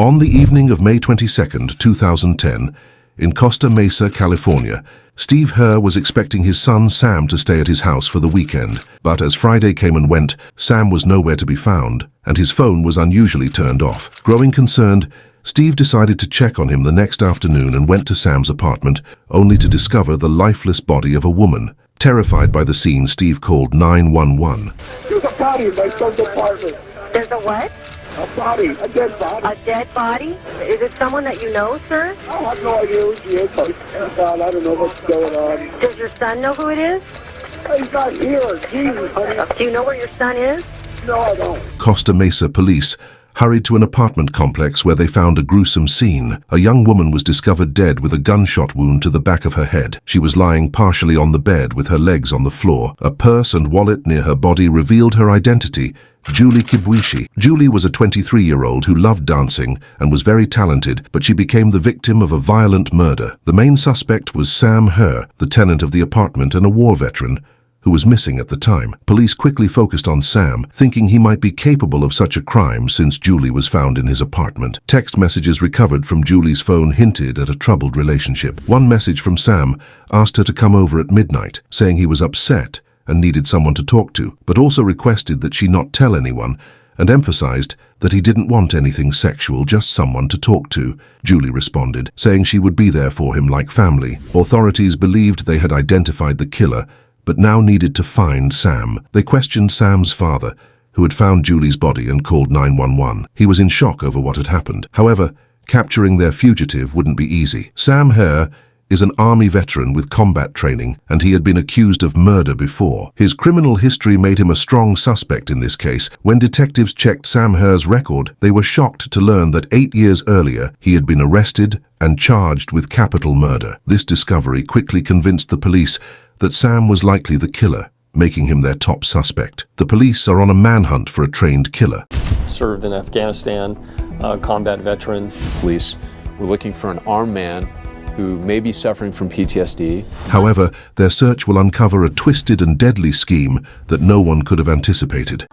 On the evening of May 22, 2010, in Costa Mesa, California, Steve Herr was expecting his son Sam to stay at his house for the weekend, but as Friday came and went, Sam was nowhere to be found, and his phone was unusually turned off. Growing concerned, Steve decided to check on him the next afternoon and went to Sam's apartment, only to discover the lifeless body of a woman. Terrified by the scene, Steve called 911. There's a body in my son's apartment. There's a what? A body, a dead body. A dead body? Is it someone that you know, sir? I have no idea who she is. God, I don't know what's going on. Does your son know who it is? He's not here. Jesus, honey. Do you know where your son is? No, I don't. Costa Mesa police hurried to an apartment complex where they found a gruesome scene. A young woman was discovered dead with a gunshot wound to the back of her head. She was lying partially on the bed with her legs on the floor. A purse and wallet near her body revealed her identity: Julie Kibwishi. Julie was a 23-year-old who loved dancing and was very talented, but she became the victim of a violent murder. The main suspect was Sam Herr, the tenant of the apartment and a war veteran, who was missing at the time. Police quickly focused on Sam, thinking he might be capable of such a crime since Julie was found in his apartment. Text messages recovered from Julie's phone hinted at a troubled relationship. One message from Sam asked her to come over at midnight, saying he was upset and needed someone to talk to, but also requested that she not tell anyone, and emphasized that he didn't want anything sexual, just someone to talk to. Julie responded, saying she would be there for him like family. Authorities believed they had identified the killer, but now needed to find Sam. They questioned Sam's father, who had found Julie's body and called 911. He was in shock over what had happened. However, capturing their fugitive wouldn't be easy. Sam Herr is an army veteran with combat training, and he had been accused of murder before. His criminal history made him a strong suspect in this case. When detectives checked Sam Herr's record, they were shocked to learn that 8 years earlier he had been arrested and charged with capital murder. This discovery quickly convinced the police that Sam was likely the killer, making him their top suspect. The police are on a manhunt for a trained killer. Served in Afghanistan, combat veteran. Police were looking for an armed man who may be suffering from PTSD. However, their search will uncover a twisted and deadly scheme that no one could have anticipated.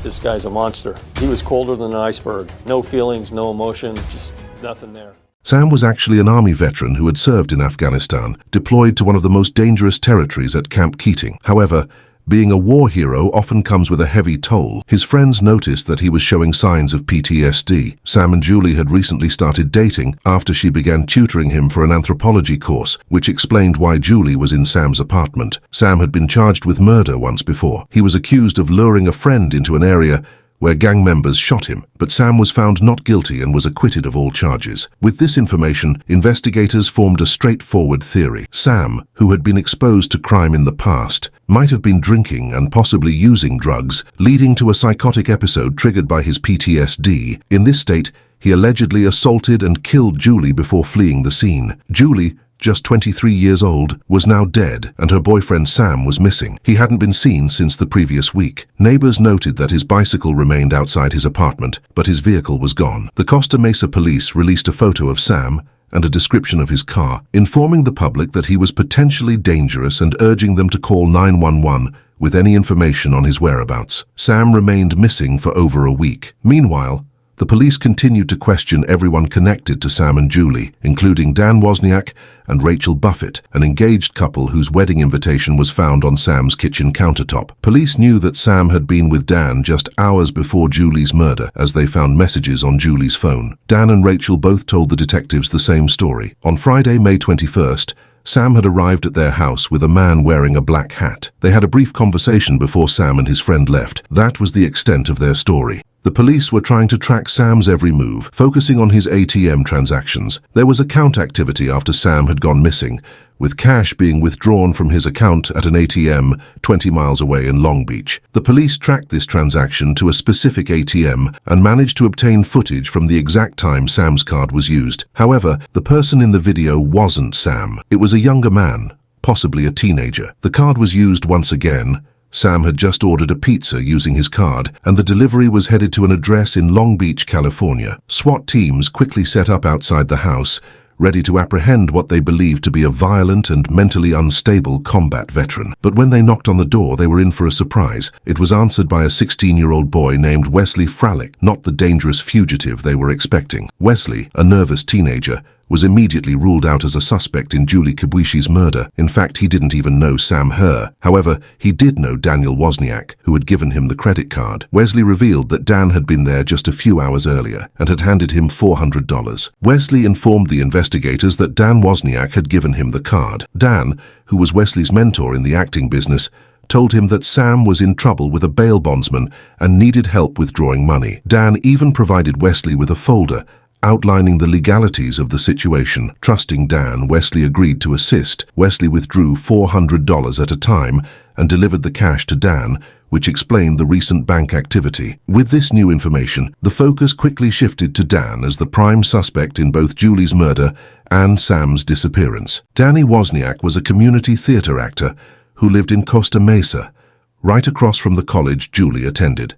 This guy's a monster. He was colder than an iceberg. No feelings, no emotion, just nothing there. Sam was actually an army veteran who had served in Afghanistan, deployed to one of the most dangerous territories at Camp Keating. However, being a war hero often comes with a heavy toll. His friends noticed that he was showing signs of PTSD. Sam and Julie had recently started dating after she began tutoring him for an anthropology course, which explained why Julie was in Sam's apartment. Sam had been charged with murder once before. He was accused of luring a friend into an area where gang members shot him, but Sam was found not guilty and was acquitted of all charges. With this information, investigators formed a straightforward theory. Sam, who had been exposed to crime in the past, might have been drinking and possibly using drugs, leading to a psychotic episode triggered by his PTSD. In this state, he allegedly assaulted and killed Julie before fleeing the scene. Julie, just 23 years old, was now dead, and her boyfriend Sam was missing. He hadn't been seen since the previous week. Neighbors noted that his bicycle remained outside his apartment, but his vehicle was gone. The Costa Mesa police released a photo of Sam and a description of his car, informing the public that he was potentially dangerous and urging them to call 911 with any information on his whereabouts. Sam remained missing for over a week. Meanwhile, the police continued to question everyone connected to Sam and Julie, including Dan Wozniak and Rachel Buffett, an engaged couple whose wedding invitation was found on Sam's kitchen countertop. Police knew that Sam had been with Dan just hours before Julie's murder, as they found messages on Julie's phone. Dan and Rachel both told the detectives the same story. On Friday, May 21st, Sam had arrived at their house with a man wearing a black hat. They had a brief conversation before Sam and his friend left. That was the extent of their story. The police were trying to track Sam's every move, focusing on his ATM transactions. There was account activity after Sam had gone missing, with cash being withdrawn from his account at an ATM 20 miles away in Long Beach. The police tracked this transaction to a specific ATM and managed to obtain footage from the exact time Sam's card was used. However, the person in the video wasn't Sam. It was a younger man, possibly a teenager. The card was used once again. Sam had just ordered a pizza using his card, and the delivery was headed to an address in Long Beach, California. SWAT teams quickly set up outside the house, ready to apprehend what they believed to be a violent and mentally unstable combat veteran. But when they knocked on the door, they were in for a surprise. It was answered by a 16-year-old boy named Wesley Fralick, not the dangerous fugitive they were expecting. Wesley, a nervous teenager, was immediately ruled out as a suspect in Julie Kibwishi's murder. In fact, he didn't even know Sam Herr. However, he did know Daniel Wozniak, who had given him the credit card. Wesley revealed that Dan had been there just a few hours earlier and had handed him $400. Wesley informed the investigators that Dan Wozniak had given him the card. Dan, who was Wesley's mentor in the acting business, told him that Sam was in trouble with a bail bondsman and needed help withdrawing money. Dan even provided Wesley with a folder outlining the legalities of the situation. Trusting Dan, Wesley agreed to assist. Wesley withdrew $400 at a time and delivered the cash to Dan, which explained the recent bank activity. With this new information, the focus quickly shifted to Dan as the prime suspect in both Julie's murder and Sam's disappearance. Danny Wozniak was a community theater actor who lived in Costa Mesa, right across from the college Julie attended.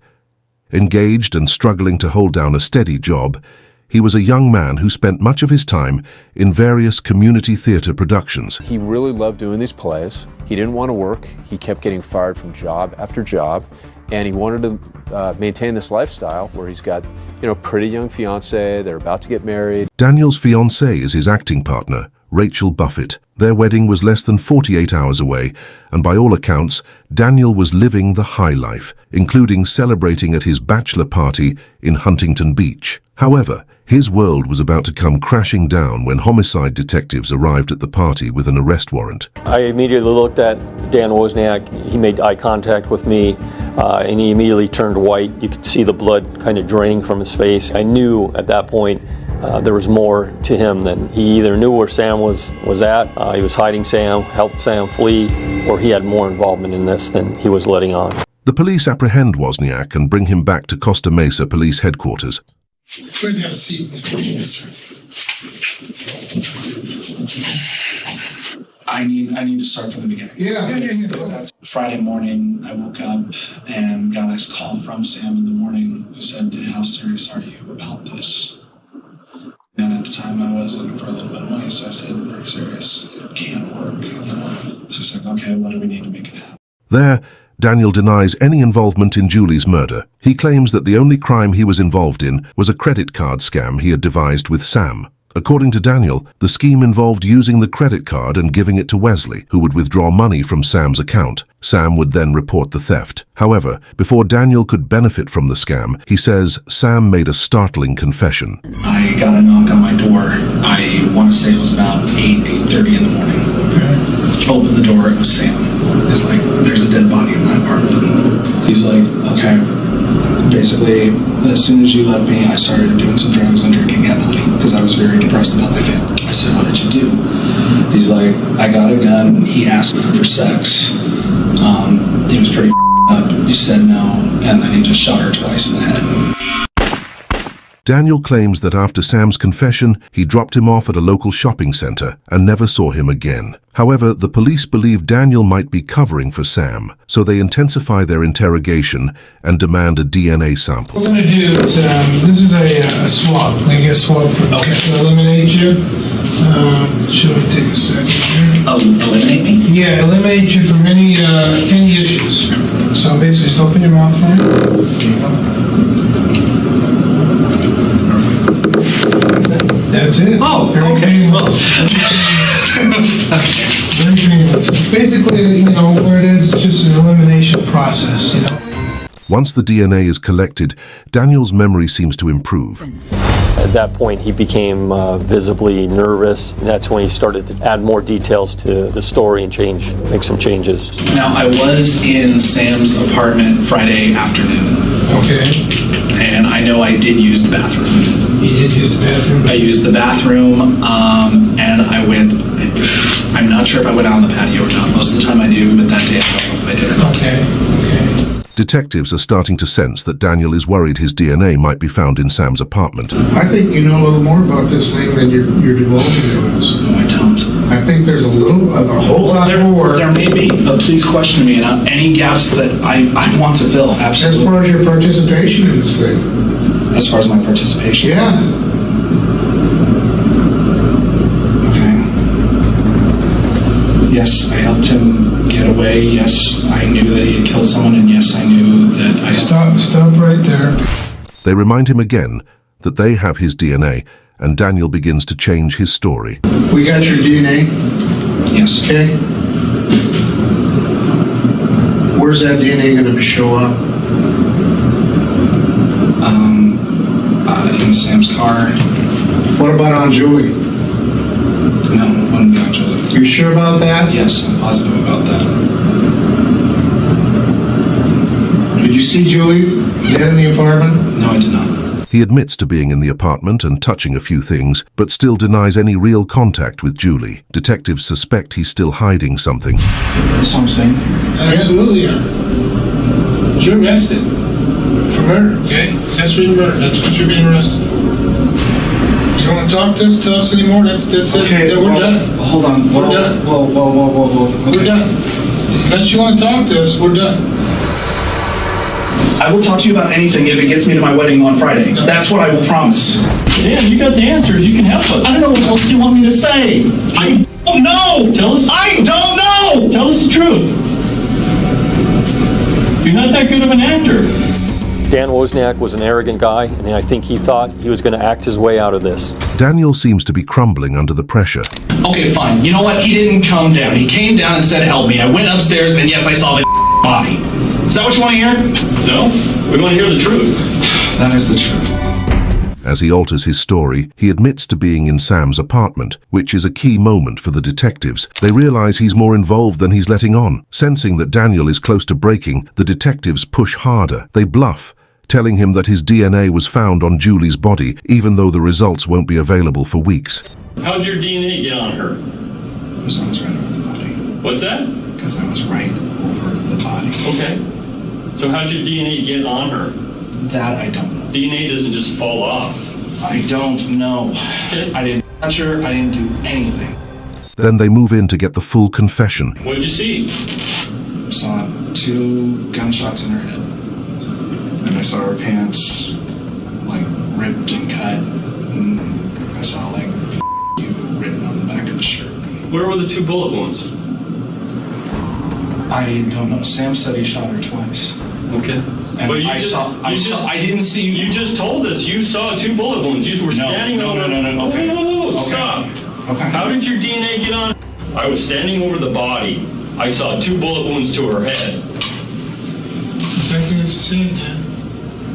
Engaged and struggling to hold down a steady job, he was a young man who spent much of his time in various community theater productions. He really loved doing these plays. He didn't want to work. He kept getting fired from job after job, and he wanted to maintain this lifestyle where he's got, pretty young fiance, they're about to get married. Daniel's fiancée is his acting partner, Rachel Buffett. Their wedding was less than 48 hours away, and by all accounts, Daniel was living the high life, including celebrating at his bachelor party in Huntington Beach. However, his world was about to come crashing down when homicide detectives arrived at the party with an arrest warrant. I immediately looked at Dan Wozniak. He made eye contact with me, and he immediately turned white. You could see the blood kind of draining from his face. I knew at that point there was more to him than he either knew where Sam was at, he was hiding Sam, helped Sam flee, or he had more involvement in this than he was letting on. The police apprehend Wozniak and bring him back to Costa Mesa Police Headquarters. Go ahead and have a seat. Yes, sir. I need to start from the beginning. Yeah. Friday morning, I woke up and got a call from Sam in the morning who said, "How serious are you about this?" And at the time, I was looking for a little bit of money, so I said, "Very serious. Can't work." She said, "Okay, what do we need to make it happen?" There, Daniel denies any involvement in Julie's murder. He claims that the only crime he was involved in was a credit card scam he had devised with Sam. According to Daniel, the scheme involved using the credit card and giving it to Wesley, who would withdraw money from Sam's account. Sam would then report the theft. However, before Daniel could benefit from the scam, he says Sam made a startling confession. I got a knock on my door. I want to say it was about 8:30 in the morning. Opened the door, it was Sam. He's like, "There's a dead body in my apartment." He's like, "Okay." Basically, as soon as you left me, I started doing some drugs and drinking heavily because I was very depressed about my family. I said, "What did you do?" He's like, "I got a gun." He asked for sex. He was pretty up. He said no, and then he just shot her twice in the head. Daniel claims that after Sam's confession, he dropped him off at a local shopping center and never saw him again. However, the police believe Daniel might be covering for Sam, so they intensify their interrogation and demand a DNA sample. What we're going to do is, this is a swab. I'm going to get a swab for to eliminate you. Should we take a second here? Oh, eliminate me? Yeah, eliminate you from any issues. So basically, just open your mouth for me. That's it. Oh, okay. Very painless. Basically, where it is, it's just an elimination process, Once the DNA is collected, Daniel's memory seems to improve. At that point, he became visibly nervous, and that's when he started to add more details to the story and make some changes. Now, I was in Sam's apartment Friday afternoon. Okay. And I know I did use the bathroom. You did use the bathroom? I used the bathroom, and I went, I'm not sure if I went out on the patio or not. Most of the time I do, but that day I don't know if I did or not. Okay. Detectives are starting to sense that Daniel is worried his DNA might be found in Sam's apartment. I think you know a little more about this thing than you're divulging to us. No, I don't. I think there's a whole lot more. There may be, but please question me, and any gaps that I want to fill, absolutely. As far as your participation in this thing. As far as my participation? Yeah. away. Yes, I knew that he had killed someone, and yes, I knew that I... Stop right there. They remind him again that they have his DNA, and Daniel begins to change his story. We got your DNA, Yes. okay? Where's that DNA going to show up? In Sam's car. What about on Julie? No, wouldn't be on Julie. You sure about that? Yes, I'm positive about that. Did you see Julie dead in the apartment? No, I did not. He admits to being in the apartment and touching a few things, but still denies any real contact with Julie. Detectives suspect he's still hiding something. That's what I'm saying. Absolutely, yeah. You're arrested for murder, okay? Accessory to murder, that's what you're being arrested for. You don't want to talk to us, tell us anymore, that's Okay, it. We're done. Hold on. We're done. Whoa. Okay. We're done. Unless you want to talk to us, we're done. I will talk to you about anything if it gets me to my wedding on Friday. That's what I will promise. Dan, you got the answers. You can help us. I don't know what else you want me to say. I don't know. Tell us. I don't know. Tell us the truth. You're not that good of an actor. Dan Wozniak was an arrogant guy, and I think he thought he was going to act his way out of this. Daniel seems to be crumbling under the pressure. Okay, fine. You know what? He didn't come down. He came down and said, help me. I went upstairs, and yes, I saw the body. Is that what you want to hear? No, we want to hear the truth. That is the truth. As he alters his story, he admits to being in Sam's apartment, which is a key moment for the detectives. They realize he's more involved than he's letting on. Sensing that Daniel is close to breaking, the detectives push harder. They bluff, telling him that his DNA was found on Julie's body, even though the results won't be available for weeks. How'd your DNA get on her? Because I was right over the body. What's that? Because I was right over the body. Okay. So how'd your DNA get on her? That I don't know. DNA doesn't just fall off. I don't know. Okay. I didn't touch her. I didn't do anything. Then they move in to get the full confession. What did you see? Saw 2 gunshots in her head. And I saw her pants, like, ripped and cut. And I saw, like, you written on the back of the shirt. Where were the 2 bullet wounds? I don't know. Sam said he shot her twice. Okay. And But I didn't see. You just told us you saw 2 bullet wounds. You were standing over... No. Okay. Whoa, Okay. stop. Okay. How did your DNA get on? I was standing over the body. I saw 2 bullet wounds to her head. Exactly what you said, Dan.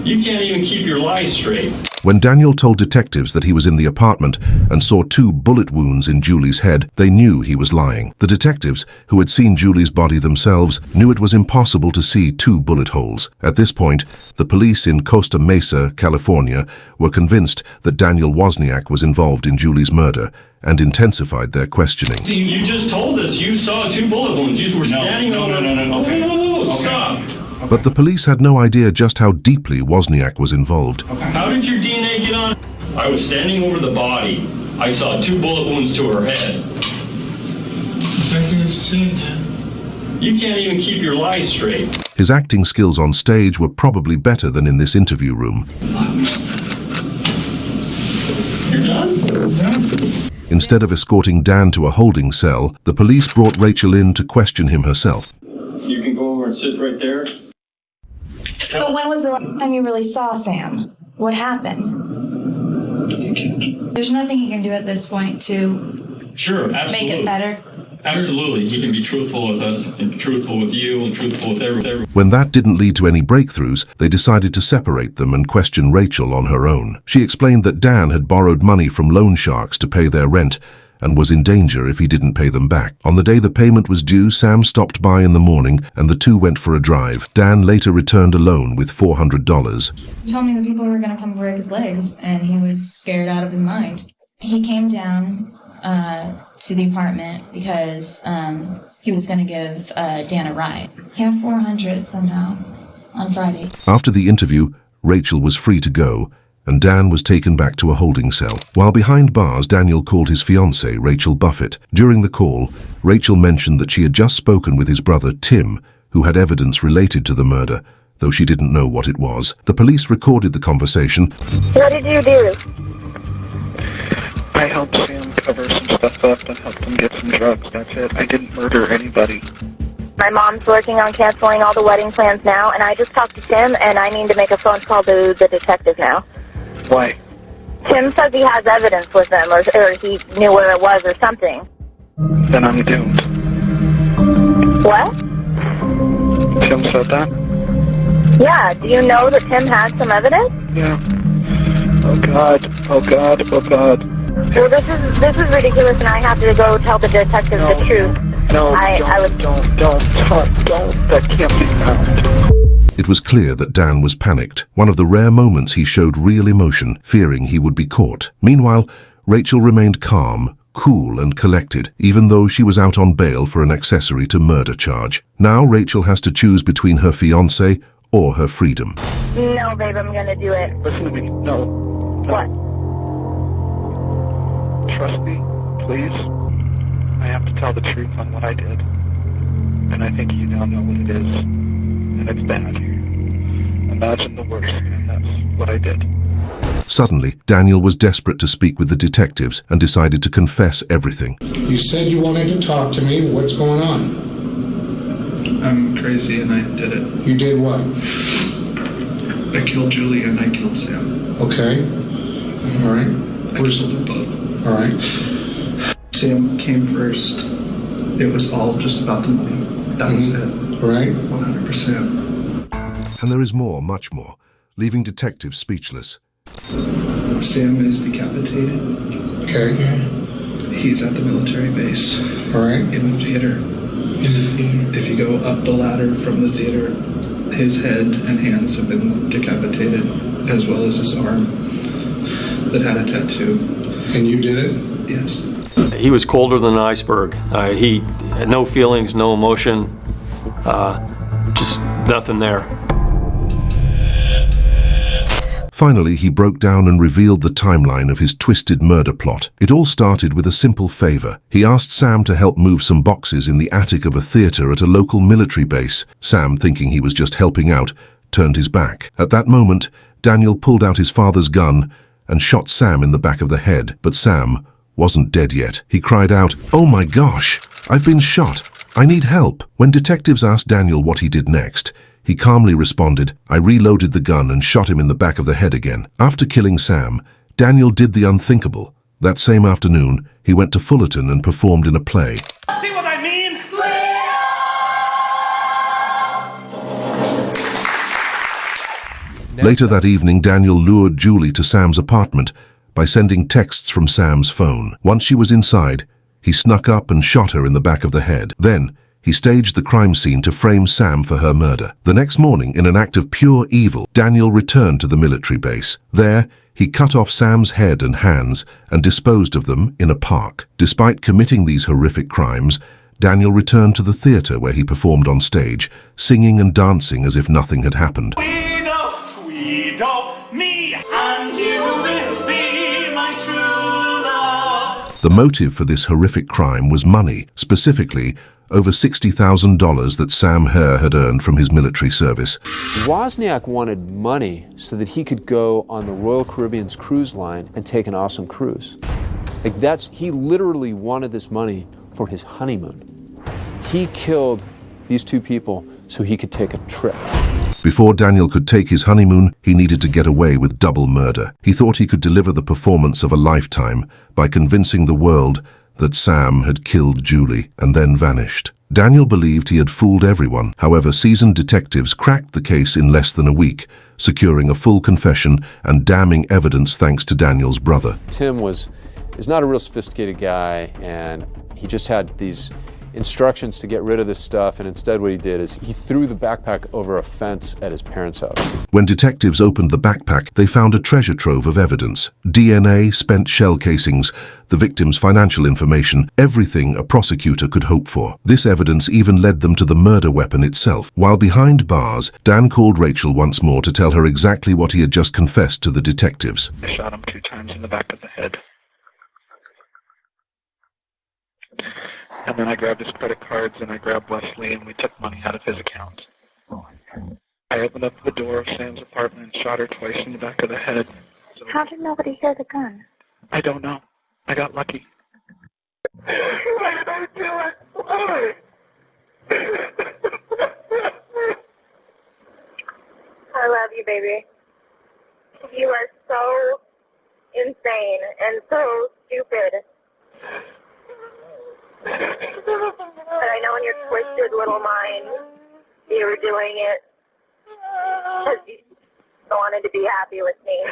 You can't even keep your lies straight. When Daniel told detectives that he was in the apartment and saw 2 bullet wounds in Julie's head, they knew he was lying. The detectives, who had seen Julie's body themselves, knew it was impossible to see 2 bullet holes. At this point, the police in Costa Mesa, California, were convinced that Daniel Wozniak was involved in Julie's murder and intensified their questioning. You just told us you saw 2 bullet wounds. You were standing over... Okay. Whoa, stop. But the police had no idea just how deeply Wozniak was involved. How did your DNA get on? I was standing over the body. I saw 2 bullet wounds to her head. Exactly what you said, Dan. You can't even keep your lies straight. His acting skills on stage were probably better than in this interview room. You're done? Instead of escorting Dan to a holding cell, the police brought Rachel in to question him herself. You can go over and sit right there. So when was the last time you really saw Sam? What happened? There's nothing you can do at this point to Sure, make absolutely. it better. Absolutely. He can be truthful with us, and truthful with you, and truthful with everyone. When that didn't lead to any breakthroughs, they decided to separate them and question Rachel on her own. She explained that Dan had borrowed money from loan sharks to pay their rent and was in danger if he didn't pay them back. On the day the payment was due, Sam stopped by in the morning and the two went for a drive. Dan later returned alone with $400. He told me the people were going to come break his legs, and he was scared out of his mind. He came down to the apartment because he was going to give Dan a ride. He had $400 somehow on Friday. After the interview, Rachel was free to go, and Dan was taken back to a holding cell. While behind bars, Daniel called his fiancée, Rachel Buffett. During the call, Rachel mentioned that she had just spoken with his brother, Tim, who had evidence related to the murder, though she didn't know what it was. The police recorded the conversation. What did you do? I helped Sam cover some stuff up and helped him get some drugs. That's it. I didn't murder anybody. I My mom's working on canceling all the wedding plans now, and I just talked to Tim, and I need to make a phone call to the detective now. Why? Tim says he has evidence with him, or he knew where it was or something. Then I'm doomed. What? Tim said that? Yeah, do you know that Tim had some evidence? Yeah. Oh God, oh God, oh God. Well, this is ridiculous, and I have to go tell the detective the truth. No, don't. That can't be found. It was clear that Dan was panicked. One of the rare moments he showed real emotion, fearing he would be caught. Meanwhile, Rachel remained calm, cool and collected, even though she was out on bail for an accessory to murder charge. Now Rachel has to choose between her fiancé or her freedom. No, babe, I'm gonna do it. Listen to me. No. What? Trust me, please. I have to tell the truth on what I did. And I think you now know what it is. And it's bad. Imagine the worst, and that's what I did. Suddenly, Daniel was desperate to speak with the detectives and decided to confess everything. You said you wanted to talk to me. What's going on? I'm crazy and I did it. You did what? I killed Julie and I killed Sam. Okay. All right. I killed them both. All right. Sam came first. It was all just about the money. That was it. Right. 100%. And there is more, much more, leaving detectives speechless. Sam is decapitated. Okay. He's at the military base. All right. In the theater. If you go up the ladder from the theater, his head and hands have been decapitated, as well as his arm that had a tattoo. And you did it? Yes. He was colder than an iceberg. He had no feelings, no emotion, just nothing there. Finally, he broke down and revealed the timeline of his twisted murder plot. It all started with a simple favor. He asked Sam to help move some boxes in the attic of a theater at a local military base. Sam, thinking he was just helping out, turned his back. At that moment, Daniel pulled out his father's gun and shot Sam in the back of the head. But Sam wasn't dead yet. He cried out, "Oh my gosh, I've been shot. I need help." When detectives asked Daniel what he did next, he calmly responded, "I reloaded the gun and shot him in the back of the head again." After killing Sam, Daniel did the unthinkable. That same afternoon, he went to Fullerton and performed in a play. See what I mean? Later that evening, Daniel lured Julie to Sam's apartment by sending texts from Sam's phone. Once she was inside, he snuck up and shot her in the back of the head. Then, he staged the crime scene to frame Sam for her murder. The next morning, in an act of pure evil, Daniel returned to the military base. There, he cut off Sam's head and hands and disposed of them in a park. Despite committing these horrific crimes, Daniel returned to the theater where he performed on stage, singing and dancing as if nothing had happened. Me, and you will be my true love. The motive for this horrific crime was money, specifically over $60,000 that Sam Herr had earned from his military service. Wozniak wanted money so that he could go on the Royal Caribbean's cruise line and take an awesome cruise. He literally wanted this money for his honeymoon. He killed these two people so he could take a trip. Before Daniel could take his honeymoon, he needed to get away with double murder. He thought he could deliver the performance of a lifetime by convincing the world that Sam had killed Julie and then vanished. Daniel believed he had fooled everyone. However, seasoned detectives cracked the case in less than a week, securing a full confession and damning evidence thanks to Daniel's brother. Tim is not a real sophisticated guy, and he just had these instructions to get rid of this stuff, and instead what he did is he threw the backpack over a fence at his parents' house. When detectives opened the backpack, they found a treasure trove of evidence. DNA, spent shell casings, the victim's financial information, everything a prosecutor could hope for. This evidence even led them to the murder weapon itself. While behind bars, Dan called Rachel once more to tell her exactly what he had just confessed to the detectives. I shot him 2 times in the back of the head. And then I grabbed his credit cards and I grabbed Wesley and we took money out of his account. I opened up the door of Sam's apartment and shot her twice in the back of the head. How did nobody hear the gun? I don't know. I got lucky. Why did I do it? Why? I love you, baby. You are so insane and so stupid. But I know in your twisted little mind you were doing it because you wanted to be happy with me.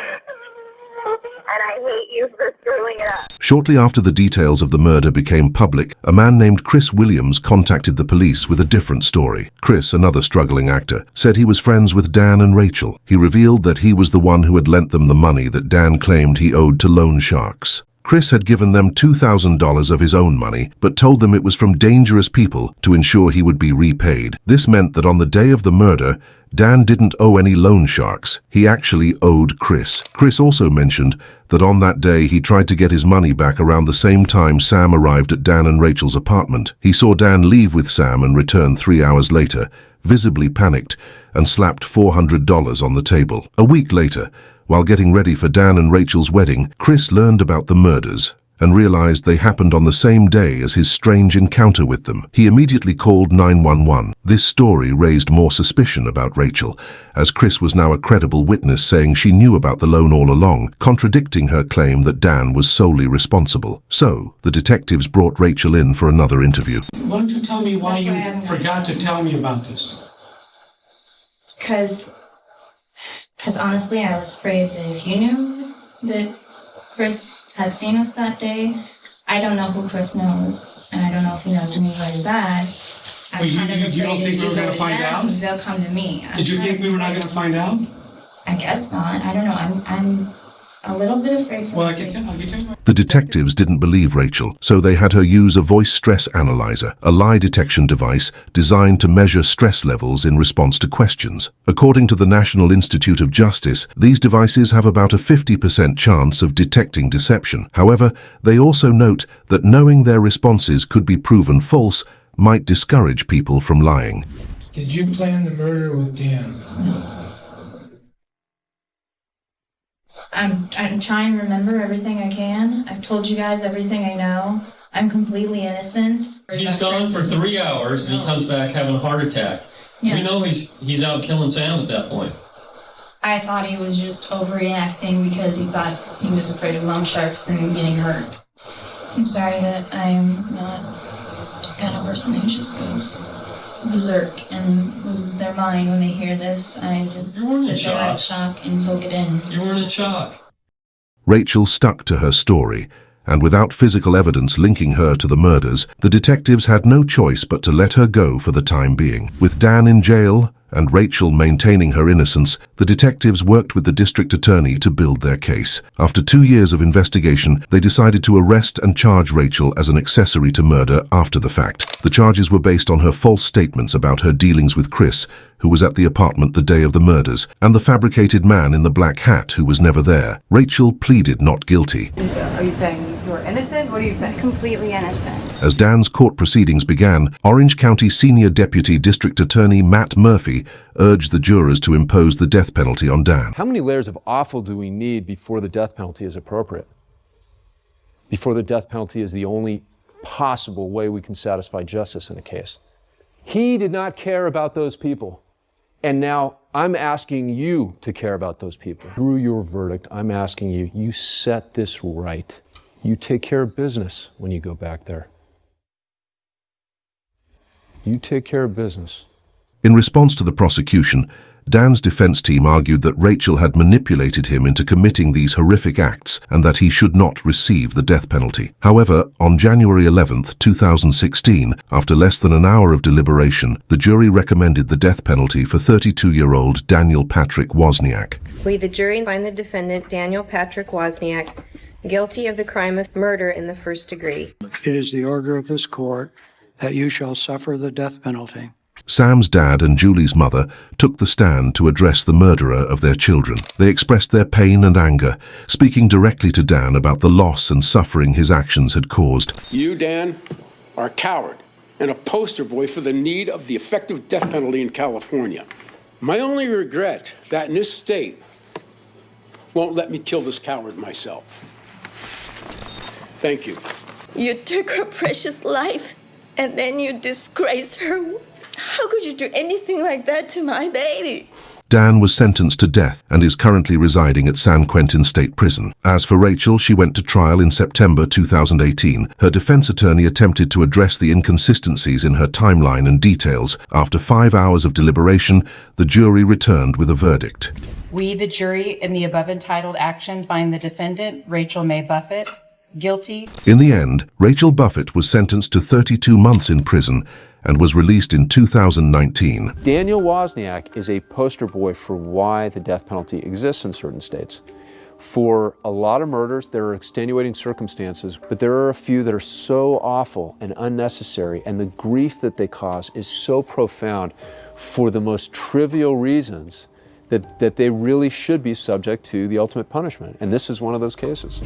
And I hate you for screwing it up. Shortly after the details of the murder became public, a man named Chris Williams contacted the police with a different story. Chris, another struggling actor, said he was friends with Dan and Rachel. He revealed that he was the one who had lent them the money that Dan claimed he owed to loan sharks. Chris had given them $2,000 of his own money, but told them it was from dangerous people to ensure he would be repaid. This meant that on the day of the murder, Dan didn't owe any loan sharks. He actually owed Chris. Chris also mentioned that on that day he tried to get his money back around the same time Sam arrived at Dan and Rachel's apartment. He saw Dan leave with Sam and return 3 hours later, visibly panicked, and slapped $400 on the table. A week later, while getting ready for Dan and Rachel's wedding, Chris learned about the murders and realized they happened on the same day as his strange encounter with them. He immediately called 911. This story raised more suspicion about Rachel, as Chris was now a credible witness saying she knew about the loan all along, contradicting her claim that Dan was solely responsible. So, the detectives brought Rachel in for another interview. Why don't you tell me why you forgot to tell me about this? Because honestly, I was afraid that if you knew that Chris had seen us that day, I don't know who Chris knows, and I don't know if he knows me very bad. You don't think we were going to find out? They'll come to me. Did you think we were not going to find out? I guess not. I don't know. I'm a little bit afraid. Well, I can tell you. The detectives didn't believe Rachel, so they had her use a voice stress analyzer, a lie detection device designed to measure stress levels in response to questions. According to the National Institute of Justice, these devices have about a 50% chance of detecting deception. However, they also note that knowing their responses could be proven false might discourage people from lying. Did you plan the murder with Dan? I'm trying to remember everything I can. I've told you guys everything I know. I'm completely innocent. He's gone for 3 hours and he comes back having a heart attack. Yeah. We know he's out killing Sam at that point. I thought he was just overreacting because he thought he was afraid of loan sharks and getting hurt. I'm sorry that I'm not the kind of person who just goes berserk and loses their mind when they hear this. I just sit there in shock and soak it in. You were in shock. Rachel stuck to her story, and without physical evidence linking her to the murders, the detectives had no choice but to let her go for the time being. With Dan in jail and Rachel maintaining her innocence, the detectives worked with the district attorney to build their case. After 2 years of investigation, they decided to arrest and charge Rachel as an accessory to murder after the fact. The charges were based on her false statements about her dealings with Chris, who was at the apartment the day of the murders, and the fabricated man in the black hat who was never there. Rachel pleaded not guilty. Are you saying you're innocent? What are you saying? Completely innocent. As Dan's court proceedings began, Orange County Senior Deputy District Attorney Matt Murphy urged the jurors to impose the death penalty on Dan. How many layers of awful do we need before the death penalty is appropriate? Before the death penalty is the only possible way we can satisfy justice in a case? He did not care about those people. And now I'm asking you to care about those people. Through your verdict, I'm asking you, you set this right. You take care of business when you go back there. You take care of business. In response to the prosecution, Dan's defense team argued that Rachel had manipulated him into committing these horrific acts and that he should not receive the death penalty. However, on January 11, 2016, after less than an hour of deliberation, the jury recommended the death penalty for 32-year-old Daniel Patrick Wozniak. We, the jury, find the defendant, Daniel Patrick Wozniak, guilty of the crime of murder in the first degree. It is the order of this court that you shall suffer the death penalty. Sam's dad and Julie's mother took the stand to address the murderer of their children. They expressed their pain and anger, speaking directly to Dan about the loss and suffering his actions had caused. You, Dan, are a coward and a poster boy for the need of the effective death penalty in California. My only regret that in this state won't let me kill this coward myself. Thank you. You took her precious life and then you disgraced her. How could you do anything like that to my baby? Dan was sentenced to death and is currently residing at San Quentin State Prison. As for Rachel, she went to trial in September 2018. Her defense attorney attempted to address the inconsistencies in her timeline and details. After 5 hours of deliberation, the jury returned with a verdict. We, the jury, in the above entitled action, find the defendant, Rachel May Buffett, guilty. In the end, Rachel Buffett was sentenced to 32 months in prison and was released in 2019. Daniel Wozniak is a poster boy for why the death penalty exists in certain states. For a lot of murders, there are extenuating circumstances, but there are a few that are so awful and unnecessary, and the grief that they cause is so profound for the most trivial reasons that they really should be subject to the ultimate punishment. And this is one of those cases.